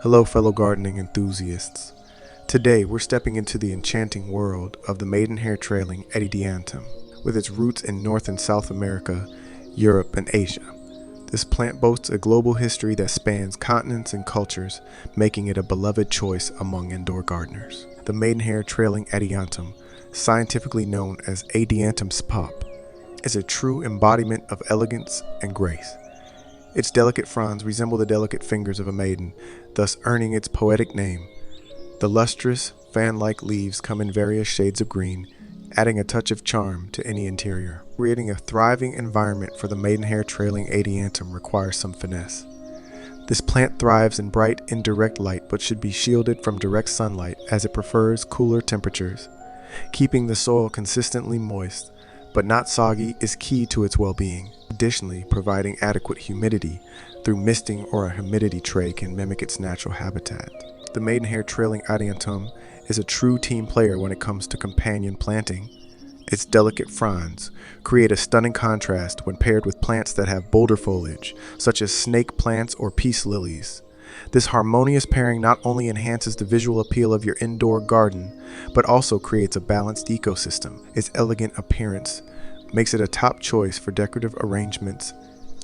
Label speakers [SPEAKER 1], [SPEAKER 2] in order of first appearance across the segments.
[SPEAKER 1] Hello, fellow gardening enthusiasts. Today, we're stepping into the enchanting world of the Maidenhair Trailing Adiantum, with its roots in North and South America, Europe, and Asia. This plant boasts a global history that spans continents and cultures, making it a beloved choice among indoor gardeners. The Maidenhair Trailing Adiantum, scientifically known as Adiantum spp., is a true embodiment of elegance and grace. Its delicate fronds resemble the delicate fingers of a maiden, thus earning its poetic name. The lustrous, fan-like leaves come in various shades of green, adding a touch of charm to any interior. Creating a thriving environment for the Maidenhair Trailing Adiantum requires some finesse. This plant thrives in bright, indirect light but should be shielded from direct sunlight as it prefers cooler temperatures. Keeping the soil consistently moist, but not soggy, is key to its well-being. Additionally, providing adequate humidity through misting or a humidity tray can mimic its natural habitat. The Maidenhair Trailing Adiantum is a true team player when it comes to companion planting. Its delicate fronds create a stunning contrast when paired with plants that have bolder foliage, such as snake plants or peace lilies. This harmonious pairing not only enhances the visual appeal of your indoor garden, but also creates a balanced ecosystem. Its elegant appearance makes it a top choice for decorative arrangements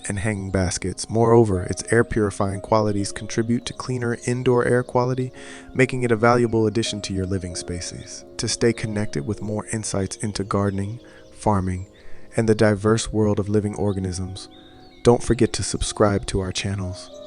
[SPEAKER 1] and hanging baskets. Moreover, its air purifying qualities contribute to cleaner indoor air quality, making it a valuable addition to your living spaces. To stay connected with more insights into gardening, farming, and the diverse world of living organisms, don't forget to subscribe to our channels.